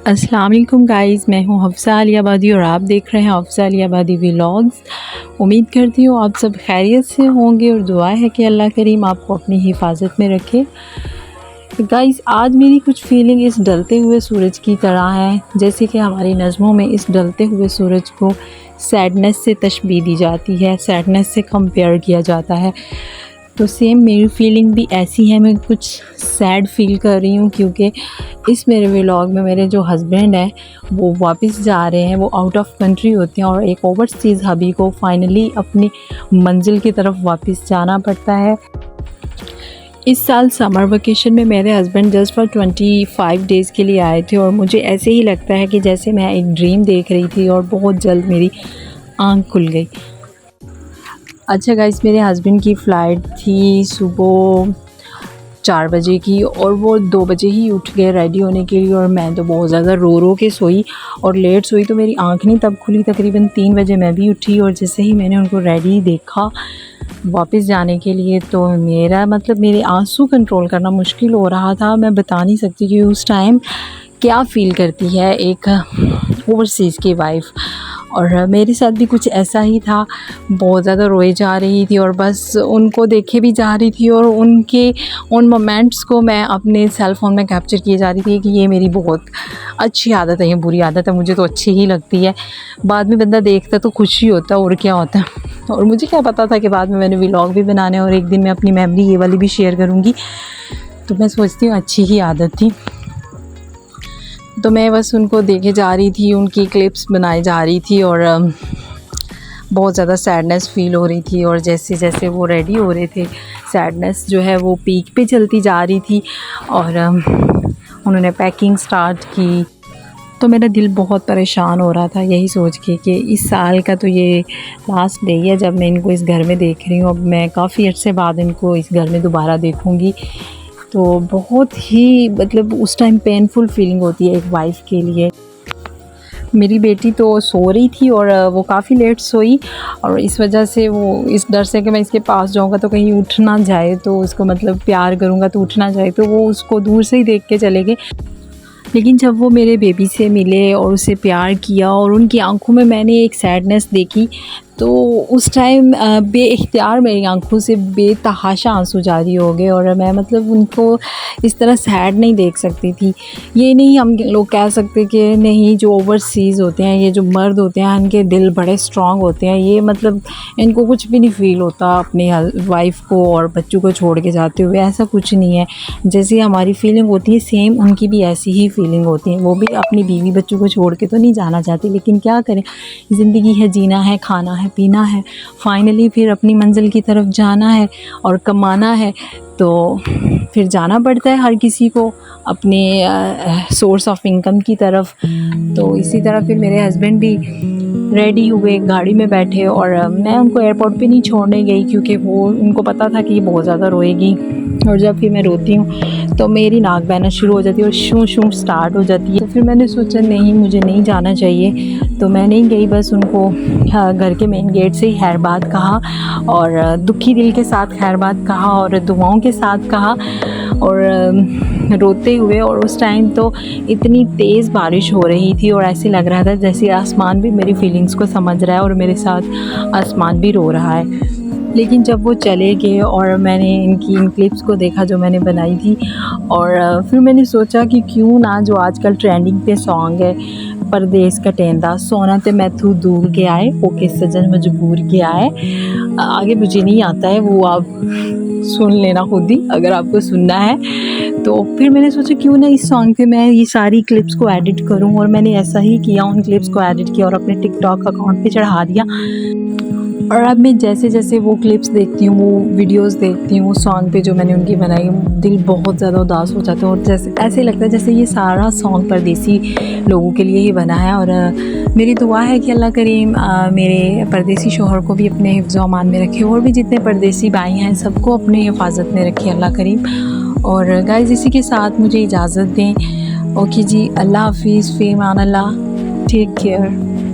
अस्सलाम वालेकुम गाइस, मैं हूं हफ्सा अली आबादी और आप देख रहे हैं हफ्सा अली आबादी व्लॉग्स। उम्मीद करती हूँ आप सब खैरियत से होंगे और दुआ है कि अल्लाह करीम आपको अपनी हिफाजत में रखे। गाइस, आज मेरी कुछ फीलिंग इस ढलते हुए सूरज की तरह है, जैसे कि हमारी नज़मों में इस ढलते हुए सूरज को सैडनेस से तशबीह दी जाती है, सैडनेस से कंपेयर किया जाता है। तो सेम मेरी फीलिंग भी ऐसी है, मैं कुछ सैड फील कर रही हूँ क्योंकि इस मेरे व्लॉग में मेरे जो हस्बैंड हैं वो वापस जा रहे हैं, वो आउट ऑफ कंट्री होते हैं और एक ओवरसीज़ हबी को फाइनली अपनी मंजिल की तरफ वापस जाना पड़ता है। इस साल समर वेकेशन में मेरे हस्बैंड जस्ट फॉर 25 डेज़ के लिए आए थे और मुझे ऐसे ही लगता है कि जैसे मैं एक ड्रीम देख रही थी और बहुत जल्द मेरी आँख खुल गई। अच्छा गाइस, मेरे हस्बैंड की फ़्लाइट थी सुबह 4 बजे की और वो 2 बजे ही उठ गए रेडी होने के लिए और मैं तो बहुत ज़्यादा रो के सोई और लेट सोई, तो मेरी आँख नहीं तब खुली। तकरीबन 3 बजे मैं भी उठी और जैसे ही मैंने उनको रेडी देखा वापस जाने के लिए तो मेरे आंसू कंट्रोल करना मुश्किल हो रहा था। मैं बता नहीं सकती कि उस टाइम क्या फ़ील करती है एक ओवरसीज़ की वाइफ़, और मेरे साथ भी कुछ ऐसा ही था। बहुत ज़्यादा रोए जा रही थी और बस उनको देखे भी जा रही थी और उन मोमेंट्स को मैं अपने सेल फ़ोन में कैप्चर किए जा रही थी कि ये मेरी बहुत अच्छी आदत है, ये बुरी आदत है, मुझे तो अच्छी ही लगती है। बाद में बंदा देखता तो खुशी होता और क्या होता। और मुझे क्या पता था कि बाद में मैंने व्लॉग भी बनाने और एक दिन मैं अपनी मेमोरी ये वाली भी शेयर करूँगी, तो मैं सोचती हूँ अच्छी ही आदत थी। तो मैं बस उनको देखे जा रही थी, उनकी क्लिप्स बनाई जा रही थी और बहुत ज़्यादा सैडनेस फ़ील हो रही थी। और जैसे जैसे वो रेडी हो रहे थे, सैडनेस जो है वो पीक पे चलती जा रही थी और उन्होंने पैकिंग स्टार्ट की। तो मेरा दिल बहुत परेशान हो रहा था यही सोच के कि इस साल का तो ये लास्ट डे है जब मैं इनको इस घर में देख रही हूँ। अब मैं काफ़ी अर्से बाद इनको इस घर में दोबारा देखूँगी, तो बहुत ही उस टाइम पेनफुल फीलिंग होती है एक वाइफ़ के लिए। मेरी बेटी तो सो रही थी और वो काफ़ी लेट सोई और इस वजह से वो इस डर से कि मैं इसके पास जाऊँगा तो कहीं उठ ना जाए, तो उसको प्यार करूँगा तो उठ ना जाए, तो वो उसको दूर से ही देख के चले गए। लेकिन जब वो मेरे बेबी से मिले और उसे प्यार किया और उनकी आंखों में मैंने एक सैडनेस देखी, तो उस टाइम बेइख्तियार मेरी आंखों से बेतहाशा आंसू जारी हो गए और मैं उनको इस तरह सैड नहीं देख सकती थी। ये नहीं हम लोग कह सकते कि नहीं, जो ओवरसीज़ होते हैं, ये जो मर्द होते हैं, इनके दिल बड़े स्ट्रॉन्ग होते हैं, ये इनको कुछ भी नहीं फ़ील होता अपनी वाइफ़ को और बच्चों को छोड़ के जाते हुए। ऐसा कुछ नहीं है, जैसी हमारी फ़ीलिंग होती है सेम उनकी भी ऐसी ही फ़ीलिंग होती है। वो भी अपनी बीवी बच्चों को छोड़ के तो नहीं जाना चाहती, लेकिन क्या करें, ज़िंदगी है, जीना है, खाना है, पीना है, फाइनली फिर अपनी मंजिल की तरफ जाना है और कमाना है, तो फिर जाना पड़ता है हर किसी को अपने सोर्स ऑफ इनकम की तरफ। तो इसी तरह फिर मेरे हस्बैंड भी रेडी हुए, गाड़ी में बैठे और मैं उनको एयरपोर्ट पे नहीं छोड़ने गई क्योंकि उनको पता था कि ये बहुत ज़्यादा रोएगी और जब फिर मैं रोती हूँ तो मेरी नाक बहना शुरू हो जाती है और शू शू स्टार्ट हो जाती है। तो फिर मैंने सोचा नहीं, मुझे नहीं जाना चाहिए, तो मैं नहीं गई। बस उनको घर के मेन गेट से ही खैर बात कहा और दुखी दिल के साथ खैर बात कहा और दुआओं के साथ कहा और रोते हुए। और उस टाइम तो इतनी तेज़ बारिश हो रही थी और ऐसे लग रहा था जैसे आसमान भी मेरी फीलिंग्स को समझ रहा है और मेरे साथ आसमान भी रो रहा है। लेकिन जब वो चले गए और मैंने इन क्लिप्स को देखा जो मैंने बनाई थी, और फिर मैंने सोचा कि क्यों ना जो आजकल ट्रेंडिंग पे सॉन्ग है, परदेस कटेंदा सोना ते मैथू दूर के आए, ओके सजन मजबूर के आए, आगे मुझे नहीं आता है, वो आप सुन लेना खुद ही अगर आपको सुनना है। तो फिर मैंने सोचा क्यों ना इस सॉन्ग पे मैं ये सारी क्लिप्स को एडिट करूं, और मैंने ऐसा ही किया, उन क्लिप्स को एडिट किया और अपने टिकटॉक अकाउंट पे चढ़ा दिया। और अब मैं जैसे जैसे वो क्लिप्स देखती हूँ, वो वीडियोस देखती हूँ सॉन्ग पे जो मैंने उनकी बनाई, दिल बहुत ज़्यादा उदास हो जाता है और जैसे ऐसे लगता है जैसे ये सारा सॉन्ग परदेसी लोगों के लिए ही बना है। और मेरी दुआ है कि अल्लाह करीम मेरे परदेसी शोहर को भी अपने हिफ्ज़ अमान में रखे और भी जितने परदेसी भाई हैं सबको अपनी हिफाजत में रखे अल्लाह करीम। और गाइस, इसी के साथ मुझे इजाज़त दें। ओके जी, अल्लाह हाफिज़, फ़ी अमान अल्लाह, टेक केयर।